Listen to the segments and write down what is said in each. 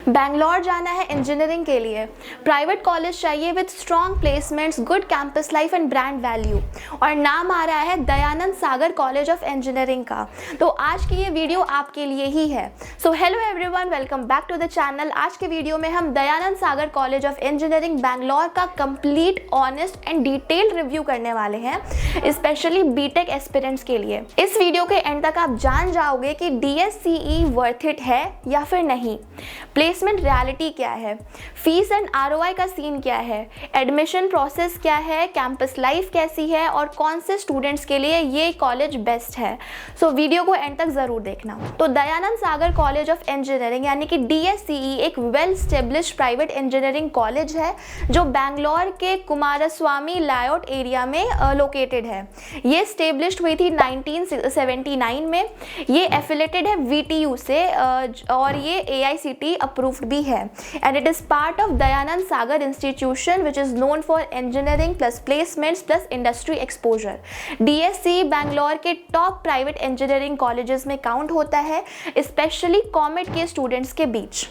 बैंगलोर जाना है इंजीनियरिंग के लिए, प्राइवेट कॉलेज चाहिए with strong placements, good campus life and brand value, और नाम आ रहा है Dayanand Sagar college of engineering का। तो आज की ये वीडियो आपके लिए ही है। So hello everyone, welcome back to the channel. आज के वीडियो में हम Dayananda Sagar college of engineering Bangalore का complete, honest and detailed review करने वाले हैं, स्पेशली बीटेक एस्पिरेंट्स के लिए। इस वीडियो के एंड तक आप जान जाओगे कि DSCE वर्थ इट है या फिर नहीं, प्लेसमेंट रियलिटी क्या है, फीस एंड ROI का सीन क्या है, एडमिशन प्रोसेस क्या है, कैंपस लाइफ कैसी है और कौन से स्टूडेंट्स के लिए ये कॉलेज बेस्ट है। सो वीडियो को एंड तक ज़रूर देखना। तो Dayanand Sagar college of engineering यानी कि DSCE एक well established private engineering college है जो बैंगलोर के कुमारस्वामी लायोट एरिया में लोकेटेड है। ये स्टेब्लिश्ड हुई थी 1979 में। ये एफिलेटेड है VTU से और ये AICTE अप्रूव्ड भी है, and it is part of Dayanand Sagar institution which is known for engineering plus placements plus industry exposure. DSCE Bangalore के टॉप प्राइवेट इंजीनियरिंग कॉलेजेस में काउंट होता है, स्पेशली कॉमेट के स्टूडेंट्स के बीच।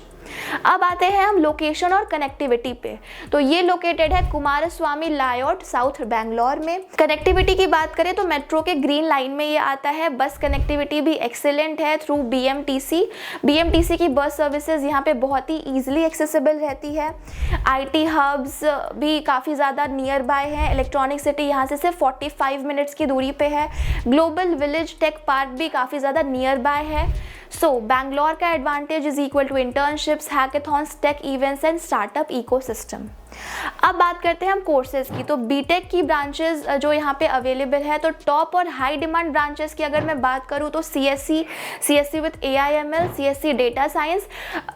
अब आते हैं हम लोकेशन और कनेक्टिविटी पे। तो ये लोकेटेड है कुमारस्वामी लायोट, साउथ बैंगलोर में। कनेक्टिविटी की बात करें तो मेट्रो के ग्रीन लाइन में ये आता है। बस कनेक्टिविटी भी एक्सेलेंट है थ्रू BMTC की बस सर्विसेज यहाँ पे बहुत ही ईजिली एक्सेसिबल रहती है। IT हब्स भी काफ़ी ज़्यादा नियर बाय है। इलेक्ट्रॉनिक सिटी यहाँ से सिर्फ 45 मिनट्स की दूरी पे है। ग्लोबल विलेज टेक पार्क भी काफ़ी ज़्यादा नियर बाय है। सो बैंगलोर का advantage is equal to internships, hackathons, tech events and startup ecosystem. अब बात करते हैं हम कोर्सेज की। तो बीटेक की ब्रांचेस जो यहाँ पे अवेलेबल है, तो टॉप और हाई डिमांड ब्रांचेस की अगर मैं बात करूँ तो CSC with AIML, CSC data science,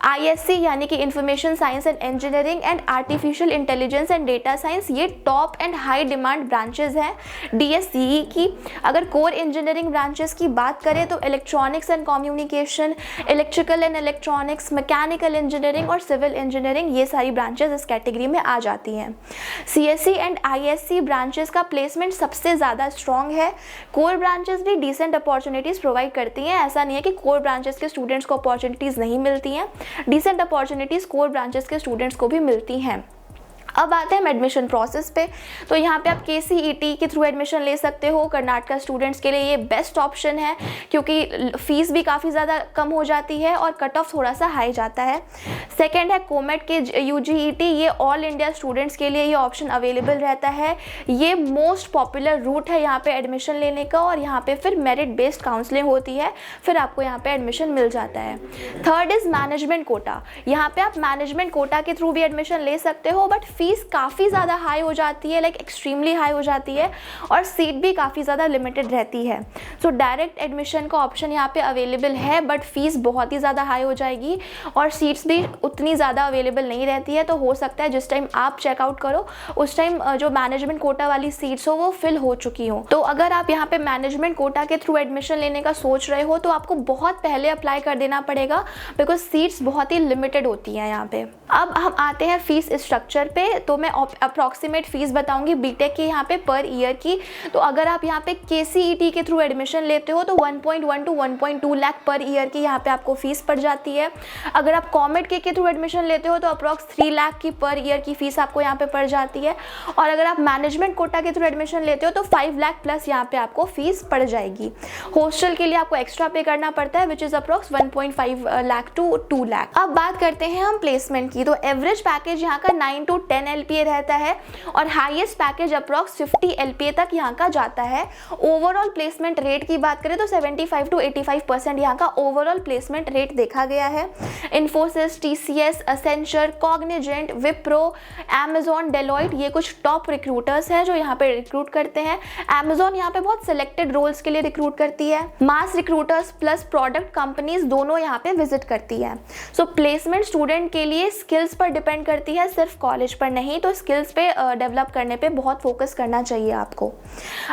ISC यानी कि information science and engineering and artificial intelligence and data science, ये top and high demand branches हैं DSCE की। अगर कोर इंजीनियरिंग ब्रांचेस की बात करें तो electronics and communication, electrical and electronics, mechanical engineering और सिविल इंजीनियरिंग, ये सारी ब्रांचेस इस कैटेगरी में आ जाती हैं। CSC एंड ISC ब्रांचेस का प्लेसमेंट सबसे ज़्यादा स्ट्रॉन्ग है। कोर ब्रांचेस भी डिसेंट अपॉर्चुनिटीज़ प्रोवाइड करती हैं, ऐसा नहीं है कि कोर ब्रांचेस के स्टूडेंट्स को अपॉर्चुनिटीज़ नहीं मिलती हैं। डिसेंट अपॉर्चुनिटीज़ कोर ब्रांचेस के स्टूडेंट्स को भी मिलती हैं। अब आते हैं एडमिशन प्रोसेस पे। तो यहाँ पे आप KCET के थ्रू एडमिशन ले सकते हो। कर्नाटका स्टूडेंट्स के लिए ये बेस्ट ऑप्शन है क्योंकि फ़ीस भी काफ़ी ज़्यादा कम हो जाती है और कट ऑफ थोड़ा सा हाई जाता है। सेकंड है कोमेट के UGET, ये ऑल इंडिया स्टूडेंट्स के लिए ये ऑप्शन अवेलेबल रहता है। ये मोस्ट पॉपुलर रूट है यहाँ पे एडमिशन लेने का, और यहाँ पे फिर मेरिट बेस्ड काउंसलिंग होती है, फिर आपको यहाँ पे एडमिशन मिल जाता है। Third is management quota. यहाँ पे आप मैनेजमेंट कोटा के थ्रू भी एडमिशन ले सकते हो, बट फीस काफ़ी ज़्यादा हाई हो जाती है, लाइक एक्सट्रीमली हाई हो जाती है, और सीट भी काफ़ी ज़्यादा लिमिटेड रहती है। सो डायरेक्ट एडमिशन का ऑप्शन यहाँ पे अवेलेबल है, बट फीस बहुत ही ज़्यादा हाई हो जाएगी और सीट्स भी उतनी ज़्यादा अवेलेबल नहीं रहती है। तो हो सकता है जिस टाइम आप चेकआउट करो उस टाइम जो मैनेजमेंट कोटा वाली सीट्स हो वो फिल हो चुकी हो। तो अगर आप यहाँ पे मैनेजमेंट कोटा के थ्रू एडमिशन लेने का सोच रहे हो तो आपको बहुत पहले अप्लाई कर देना पड़ेगा, बिकॉज सीट्स बहुत ही लिमिटेड होती हैं यहाँ पे। अब हम आते हैं फीस स्ट्रक्चर पे। तो मैं अप्रॉक्सीमेट फीस बताऊंगी बीटेक की यहाँ पे पर ईयर की। तो अगर आप यहाँ पे KCET के थ्रू एडमिशन लेते हो तो 1.1 to 1.2 लाख पर ईयर की यहाँ पे आपको फीस पड़ जाती है। अगर आप कॉमेट के थ्रू एडमिशन लेते हो तो अप्रॉक्स 3 लाख की पर ईयर की फीस आपको यहाँ पे पड़ जाती है, और अगर आप मैनेजमेंट कोटा के थ्रू एडमिशन लेते हो तो 5 लाख प्लस यहाँ पे आपको फीस पड़ जाएगी। हॉस्टल के लिए आपको एक्स्ट्रा पे करना पड़ता है which is approx 1.5 lakh to 2 lakh. अब बात करते हैं हम प्लेसमेंट की। तो एवरेज पैकेज यहाँ का 9 to 10 LPA रहता है और हाईएस्ट पैकेज अप्रॉक्स 50 LPA तक यहाँ का जाता है। ओवरऑल प्लेसमेंट रेट की बात करें तो 75 to 85% यहाँ का ओवरऑल प्लेसमेंट रेट देखा गया है। Infosys, TCS, Accenture, Cognizant, Wipro, Amazon, Deloitte, ये कुछ टॉप रिक्रूटर्स हैं जो यहाँ पे रिक्रूट करते हैं। Amazon यहाँ पे बहुत सिलेक्टेड रोल्स के लिए रिक्रूट करती है। Mass recruiters plus product companies दोनों यहाँ पे विजिट करती है। सो प्लेसमेंट स्टूडेंट के लिए स्किल्स पर डिपेंड करती है, सिर्फ कॉलेज पर नहीं। तो स्किल्स पे डेवलप करने पे बहुत फोकस करना चाहिए आपको।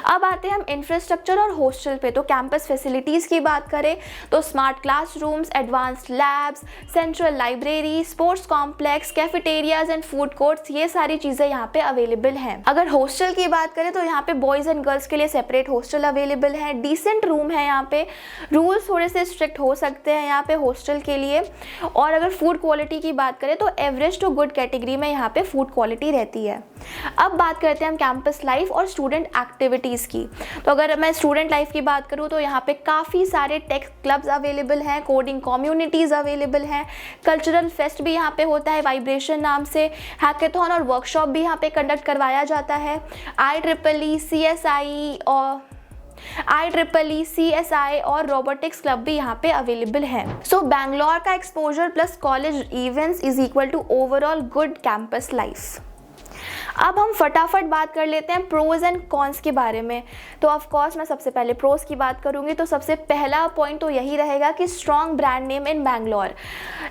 अब आते हैं हम इंफ्रास्ट्रक्चर और हॉस्टल पे। तो कैंपस फैसिलिटीज़ की बात करें तो smart classrooms, advanced labs, central library, library, sports complex, cafeterias and food courts, ये सारी चीज़ें यहाँ पे अवेलेबल हैं। अगर हॉस्टल की बात करें तो यहाँ पे बॉयज़ एंड गर्ल्स के लिए सेपरेट हॉस्टल अवेलेबल है। डिसेंट रूम है यहाँ पे, रूल्स थोड़े से स्ट्रिक्ट हो सकते हैं यहाँ पे हॉस्टल के लिए। और अगर फूड क्वालिटी की बात करें तो एवरेज टू गुड कैटेगरी में यहाँ पे फूड क्वालिटी रहती है। अब बात करते हैं हम कैंपस लाइफ और स्टूडेंट एक्टिविटीज़ की। तो अगर मैं स्टूडेंट लाइफ की बात करूँ तो यहाँ पे काफ़ी सारे टेक क्लब्स अवेलेबल हैं, कोडिंग कम्युनिटीज़ अवेलेबल हैं, कल्चरल फेस्ट भी यहाँ पे होता है वाइब्रेशन नाम से, हैकेथॉन और वर्कशॉप भी यहाँ पे कंडक्ट करवाया जाता है। IEEE CSI और रोबोटिक्स क्लब भी यहाँ पे अवेलेबल है। सो बैंगलोर का exposure plus college events is equal to overall good campus life. अब हम फटाफट बात कर लेते हैं प्रोज एंड कॉन्स के बारे में। तो ऑफ कोर्स मैं सबसे पहले प्रोज की बात करूंगी, तो सबसे पहला पॉइंट तो यही रहेगा कि strong brand name in Bangalore.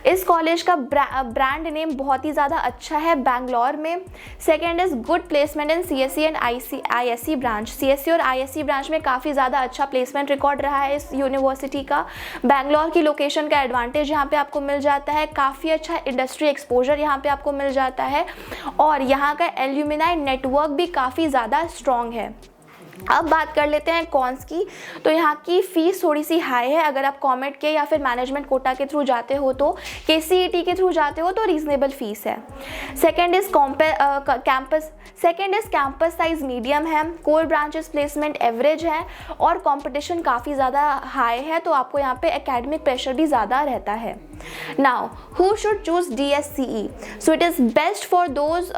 इस कॉलेज का ब्रांड नेम बहुत ही ज़्यादा अच्छा है बैंगलोर में। Second is good placement in CSE and ISC branch. CSE और ISC ब्रांच में काफ़ी ज़्यादा अच्छा प्लेसमेंट रिकॉर्ड रहा है इस यूनिवर्सिटी का। बैंगलोर की लोकेशन का एडवांटेज यहाँ पे आपको मिल जाता है, काफ़ी अच्छा इंडस्ट्री एक्सपोजर यहाँ पे आपको मिल जाता है, और यहाँ का एल्यूमिनाई नेटवर्क भी काफ़ी ज़्यादा स्ट्रॉन्ग है। अब बात कर लेते हैं कॉन्स की। तो यहाँ की फ़ीस थोड़ी सी हाई है। अगर आप कॉमेट के या फिर मैनेजमेंट कोटा के थ्रू जाते हो तो, KCET के थ्रू जाते हो तो रीजनेबल फीस है। Second is campus size medium है, कोर ब्रांचेस प्लेसमेंट एवरेज है, और कंपटीशन काफ़ी ज़्यादा हाई है, तो आपको यहाँ पे एकेडमिक प्रेशर भी ज़्यादा रहता है। Now, who should choose DSCE? So it is best for those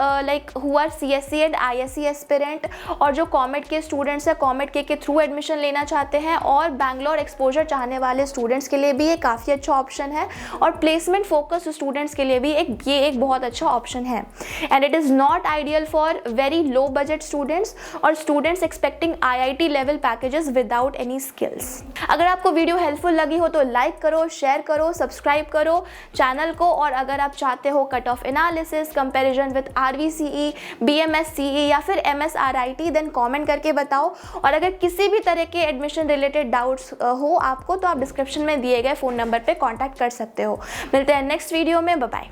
who are CSE and ISC aspirant, और जो कॉमेट के स्टूडेंट्स हैं, कॉमेट के थ्रू एडमिशन लेना चाहते हैं, और बैंगलोर एक्सपोजर चाहने वाले स्टूडेंट्स के लिए भी ये काफ़ी अच्छा ऑप्शन है, और प्लेसमेंट फोकस स्टूडेंट्स के लिए भी ये एक बहुत अच्छा ऑप्शन है। And it is not ideal for very low budget students और students expecting IIT level packages without any skills. अगर आपको वीडियो हेल्पफुल लगी हो तो लाइक करो, शेयर करो, सब्सक्राइब करो चैनल को, और अगर आप चाहते हो cut off analysis, comparison with RVCE, BMS CE या फिर MSRIT, देन कमेंट करके बताओ। और अगर किसी भी तरह के एडमिशन रिलेटेड डाउट्स हो आपको, तो आप डिस्क्रिप्शन में दिए गए फ़ोन नंबर पे कांटेक्ट कर सकते हो। मिलते हैं नेक्स्ट वीडियो में, बाय बाय।